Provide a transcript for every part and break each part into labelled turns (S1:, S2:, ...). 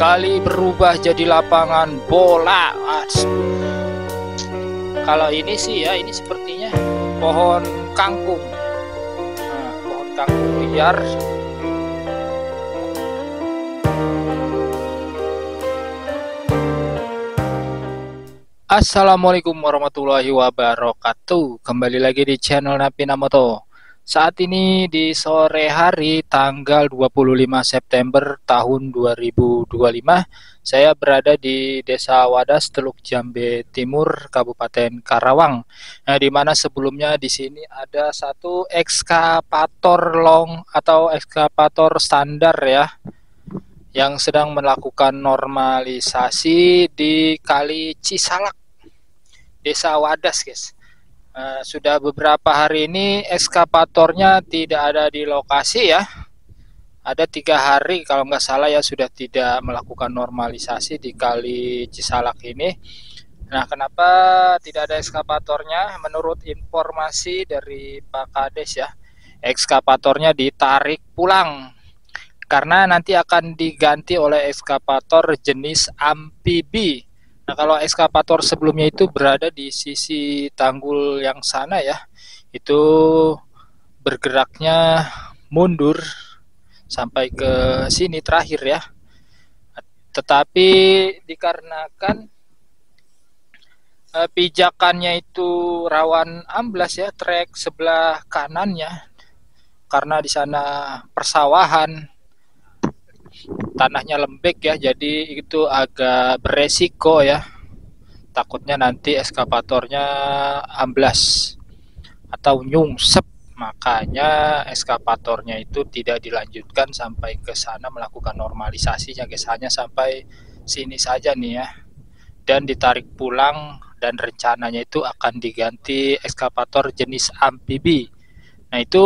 S1: kali berubah jadi lapangan bola. Kalau ini sih ya, ini sepertinya pohon kangkung. Nah, pohon kangkung liar. Assalamualaikum warahmatullahi wabarakatuh. Kembali lagi di channel Napinamoto. Saat ini di sore hari tanggal 25 September tahun 2025, saya berada di Desa Wadas, Teluk Jambe Timur, Kabupaten Karawang. Nah, di mana sebelumnya di sini ada satu ekskavator long atau ekskavator standar ya, yang sedang melakukan normalisasi di Kali Cisalak, Desa Wadas, guys. Sudah beberapa hari ini ekskavatornya tidak ada di lokasi ya. Ada 3 hari kalau nggak salah ya sudah tidak melakukan normalisasi di Kali Cisalak ini. Nah, kenapa tidak ada ekskavatornya? Menurut informasi dari Pak Kades ya, ekskavatornya ditarik pulang karena nanti akan diganti oleh ekskavator jenis amfibi. Nah, kalau ekskavator sebelumnya itu berada di sisi tanggul yang sana ya, itu bergeraknya mundur sampai ke sini terakhir ya. Tetapi dikarenakan pijakannya itu rawan amblas ya, trek sebelah kanannya, karena di sana persawahan, tanahnya lembek ya, jadi itu agak beresiko ya. Takutnya nanti ekskavatornya amblas atau nyungsep, makanya ekskavatornya itu tidak dilanjutkan sampai ke sana melakukan normalisasinya, guys. Hanya sampai sini saja nih ya, dan ditarik pulang, dan rencananya itu akan diganti ekskavator jenis amfibi. Nah, itu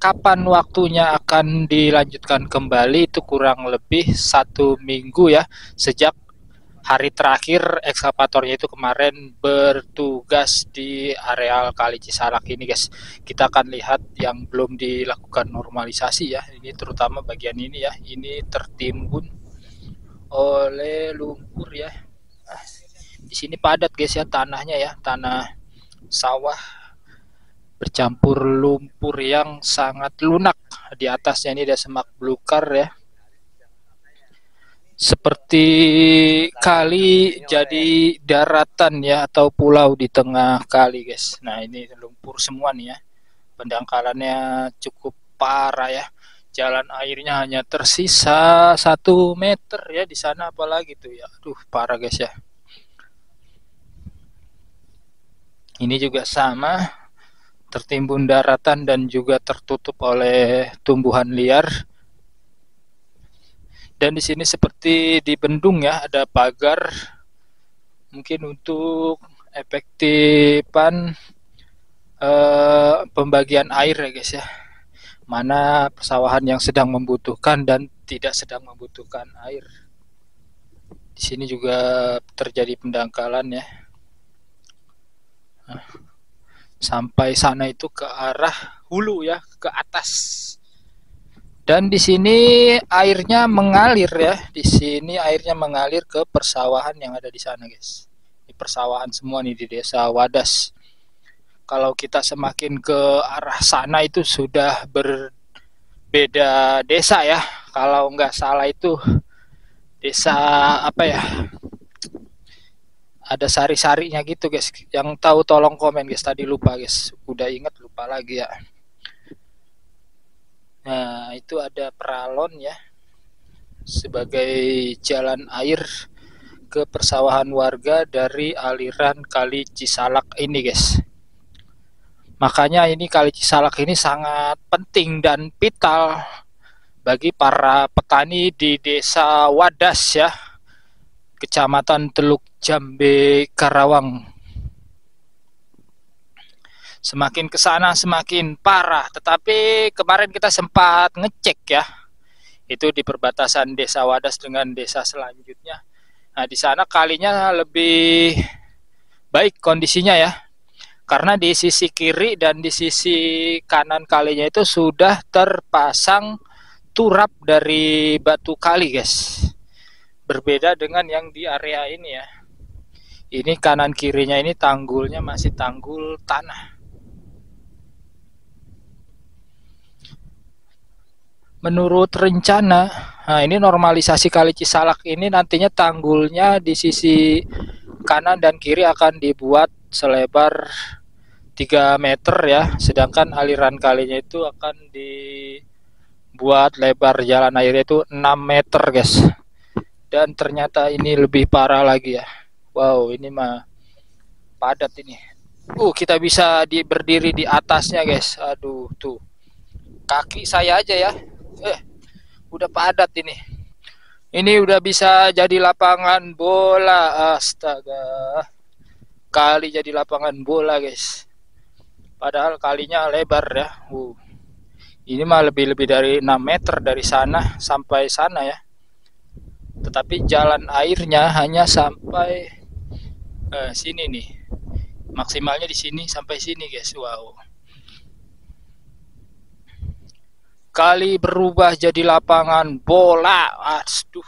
S1: kapan waktunya akan dilanjutkan kembali itu kurang lebih 1 minggu ya, sejak hari terakhir ekskavatornya itu kemarin bertugas di areal Kali Cisalak ini, guys. Kita akan lihat yang belum dilakukan normalisasi ya, ini terutama bagian ini ya, ini tertimbun oleh lumpur ya. Di sini padat, guys ya, tanahnya ya, tanah sawah bercampur lumpur yang sangat lunak. Di atasnya ini ada semak belukar ya, seperti kali jadi daratan ya, atau pulau di tengah kali, guys. Nah, ini lumpur semua nih ya, pendangkalannya cukup parah ya. Jalan airnya hanya tersisa 1 meter ya di sana, apalagi tuh ya, aduh parah, guys ya. Ini juga sama, tertimbun daratan dan juga tertutup oleh tumbuhan liar. Dan di sini seperti di bendung ya, ada pagar, mungkin untuk efektifan pembagian air ya, guys ya. Mana persawahan yang sedang membutuhkan dan tidak sedang membutuhkan air. Di sini juga terjadi pendangkalan ya. Sampai sana itu ke arah hulu ya, ke atas. Dan di sini airnya mengalir ya. Di sini airnya mengalir ke persawahan yang ada di sana, guys. Di persawahan semua nih di Desa Wadas. Kalau kita semakin ke arah sana itu sudah berbeda desa ya. Kalau nggak salah itu desa apa ya? Ada sari-sarinya gitu, guys. Yang tahu tolong komen, guys. Tadi lupa, guys. Udah ingat lupa lagi ya. Nah, itu ada peralon ya, sebagai jalan air ke persawahan warga dari aliran Kali Cisalak ini, guys. Makanya ini Kali Cisalak ini sangat penting dan vital bagi para petani di Desa Wadas ya, Kecamatan Teluk Jambe, Karawang. Semakin ke sana semakin parah. Tetapi kemarin kita sempat ngecek ya, itu di perbatasan Desa Wadas dengan desa selanjutnya. Nah, di sana kalinya lebih baik kondisinya ya, karena di sisi kiri dan di sisi kanan kalinya itu sudah terpasang turap dari batu kali, guys. Berbeda dengan yang di area ini ya. Ini kanan kirinya ini tanggulnya masih tanggul tanah. Menurut rencana, nah ini normalisasi Kali Cisalak ini nantinya tanggulnya di sisi kanan dan kiri akan dibuat selebar 3 meter ya, sedangkan aliran kalinya itu akan dibuat lebar jalan airnya itu 6 meter guys. Dan ternyata ini lebih parah lagi ya. Wow, ini mah padat ini. Kita bisa berdiri di atasnya guys. Aduh, tuh. Kaki saya aja ya. Udah padat ini. Ini udah bisa jadi lapangan bola. Astaga. Kali jadi lapangan bola guys. Padahal kalinya lebar ya. Ini mah lebih dari 6 meter dari sana sampai sana ya. Tetapi jalan airnya hanya sampai sini nih. Maksimalnya di sini sampai sini guys. Wow. Kali berubah jadi lapangan bola. Aduh.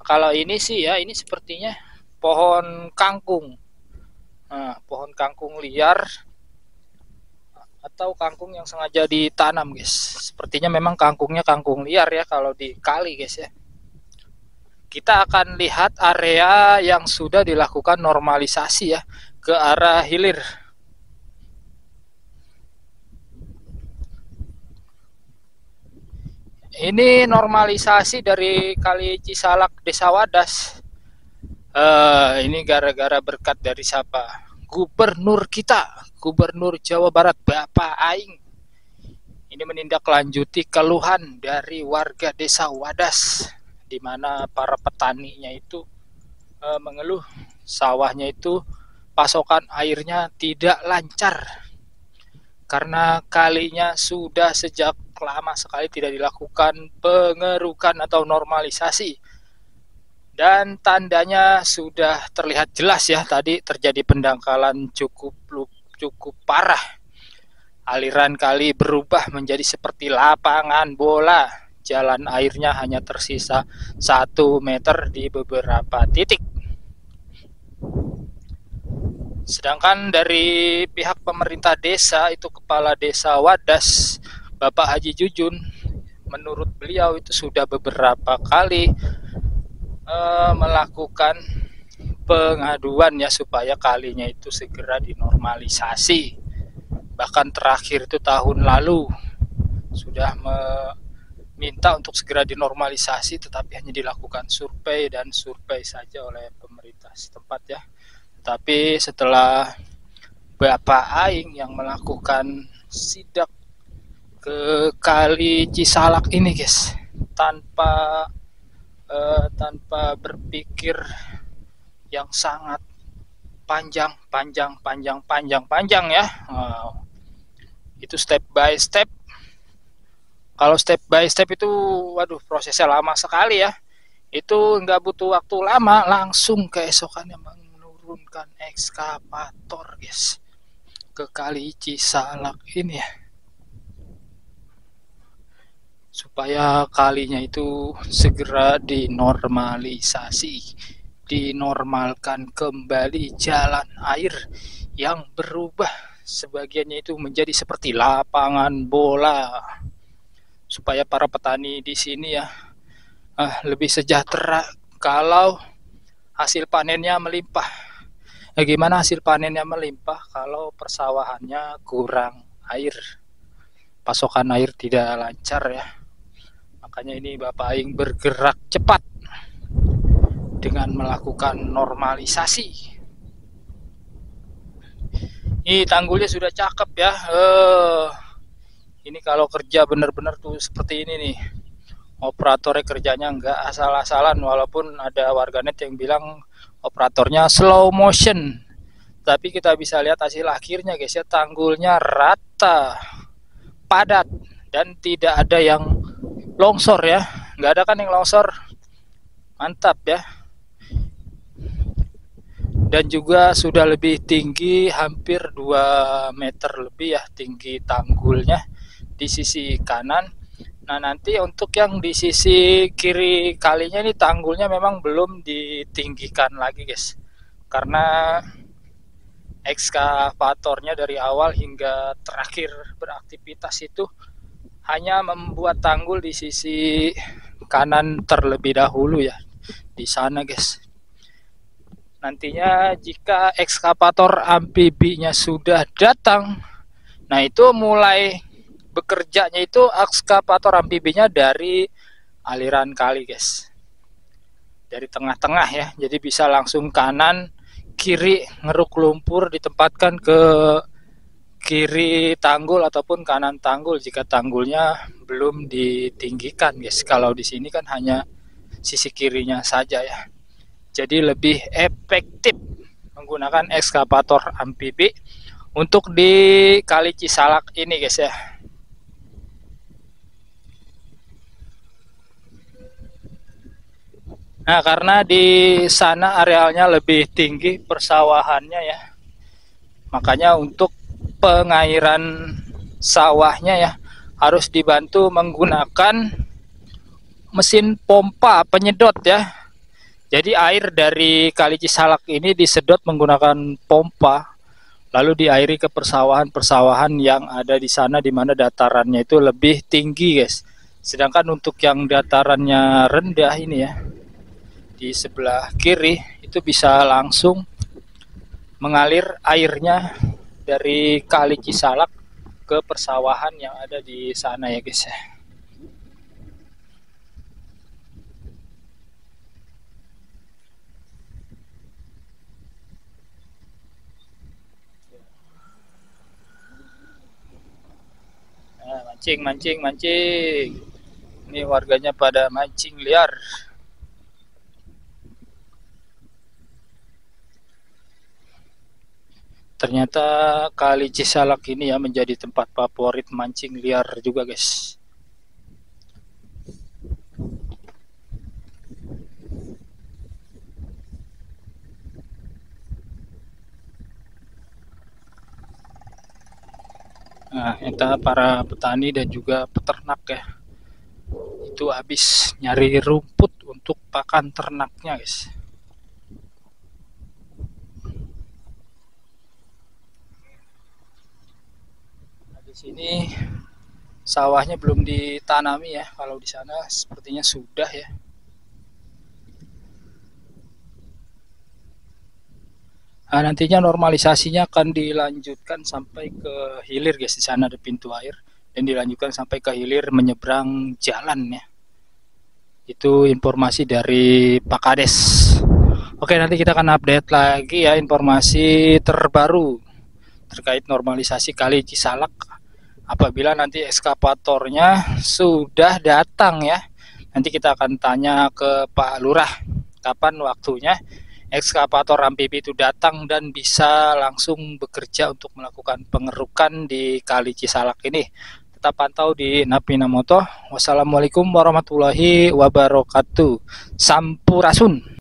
S1: Kalau ini sih ya, ini sepertinya pohon kangkung. Nah, pohon kangkung liar atau kangkung yang sengaja ditanam, guys. Sepertinya memang kangkungnya kangkung liar ya kalau di kali, guys ya. Kita akan lihat area yang sudah dilakukan normalisasi ya ke arah hilir. Ini normalisasi dari Kali Cisalak Desa Wadas. Ini gara-gara berkat dari siapa? Gubernur kita, Gubernur Jawa Barat Bapak Aing. Ini menindaklanjuti keluhan dari warga Desa Wadas, di mana para petaninya itu mengeluh sawahnya itu pasokan airnya tidak lancar karena kalinya sudah sejak lama sekali tidak dilakukan pengerukan atau normalisasi, dan tandanya sudah terlihat jelas ya, tadi terjadi pendangkalan cukup parah. Aliran kali berubah menjadi seperti lapangan bola, jalan airnya hanya tersisa 1 meter di beberapa titik. Sedangkan dari pihak pemerintah desa, itu Kepala Desa Wadas Bapak Haji Jujun, menurut beliau itu sudah beberapa kali melakukan pengaduan ya supaya kalinya itu segera dinormalisasi. Bahkan terakhir itu tahun lalu sudah meminta untuk segera dinormalisasi, tetapi hanya dilakukan survei dan survei saja oleh pemerintah setempat ya. Tapi setelah Bapak Aing yang melakukan sidak ke Kali Cisalak ini guys, tanpa berpikir yang sangat panjang ya. Itu step by step. Kalau step by step itu waduh prosesnya lama sekali ya. Itu nggak butuh waktu lama, langsung keesokannya menurunkan ekskavator guys ke Kali Cisalak ini ya, supaya kalinya itu segera dinormalisasi, dinormalkan kembali jalan air yang berubah sebagiannya itu menjadi seperti lapangan bola, supaya para petani di sini ya lebih sejahtera kalau hasil panennya melimpah. Gimana hasil panennya melimpah kalau persawahannya kurang air, pasokan air tidak lancar ya. Makanya ini Bapak Aing bergerak cepat dengan melakukan normalisasi. Ini tanggulnya sudah cakep ya. Ini kalau kerja benar-benar tuh seperti ini nih. Operatornya kerjanya nggak asal-asalan, walaupun ada warganet yang bilang operatornya slow motion. Tapi kita bisa lihat hasil akhirnya guys ya, tanggulnya rata, padat, dan tidak ada yang longsor ya. Nggak ada kan yang longsor. Mantap ya. Dan juga sudah lebih tinggi, hampir 2 meter lebih ya tinggi tanggulnya di sisi kanan. Nah, nanti untuk yang di sisi kiri kalinya ini tanggulnya memang belum ditinggikan lagi, guys. Karena ekskavatornya dari awal hingga terakhir beraktivitas itu hanya membuat tanggul di sisi kanan terlebih dahulu ya, di sana, guys. Nantinya jika ekskavator amfibinya sudah datang, nah itu mulai bekerjanya itu ekskavator amfibinya dari aliran kali, guys. Dari tengah-tengah ya. Jadi bisa langsung kanan, kiri ngeruk lumpur ditempatkan ke kiri tanggul ataupun kanan tanggul jika tanggulnya belum ditinggikan, guys. Kalau di sini kan hanya sisi kirinya saja ya. Jadi lebih efektif menggunakan ekskavator amfibi untuk di Kali Cisalak ini, guys ya. Nah, karena di sana arealnya lebih tinggi persawahannya ya. Makanya untuk pengairan sawahnya ya harus dibantu menggunakan mesin pompa penyedot ya. Jadi air dari Kali Cisalak ini disedot menggunakan pompa, lalu diairi ke persawahan-persawahan yang ada di sana di mana datarannya itu lebih tinggi, guys. Sedangkan untuk yang datarannya rendah ini ya, di sebelah kiri itu bisa langsung mengalir airnya dari Kali Cisalak ke persawahan yang ada di sana ya, guys. Mancing. Ini warganya pada mancing liar. Ternyata Kali Cisalak ini ya menjadi tempat favorit mancing liar juga, guys. Nah, entah para petani dan juga peternak ya, itu habis nyari rumput untuk pakan ternaknya, guys. Nah, di sini sawahnya belum ditanami ya, kalau di sana sepertinya sudah ya. Nah, nantinya normalisasinya akan dilanjutkan sampai ke hilir, guys. Di sana ada pintu air dan dilanjutkan sampai ke hilir menyeberang jalan ya. Itu informasi dari Pak Kades. Oke, nanti kita akan update lagi ya informasi terbaru terkait normalisasi Kali Cisalak apabila nanti ekskavatornya sudah datang ya. Nanti kita akan tanya ke Pak Lurah kapan waktunya ekskavator amfibi itu datang dan bisa langsung bekerja untuk melakukan pengerukan di Kali Cisalak ini. Tetap pantau di Napinamoto. Wassalamualaikum warahmatullahi wabarakatuh. Sampurasun.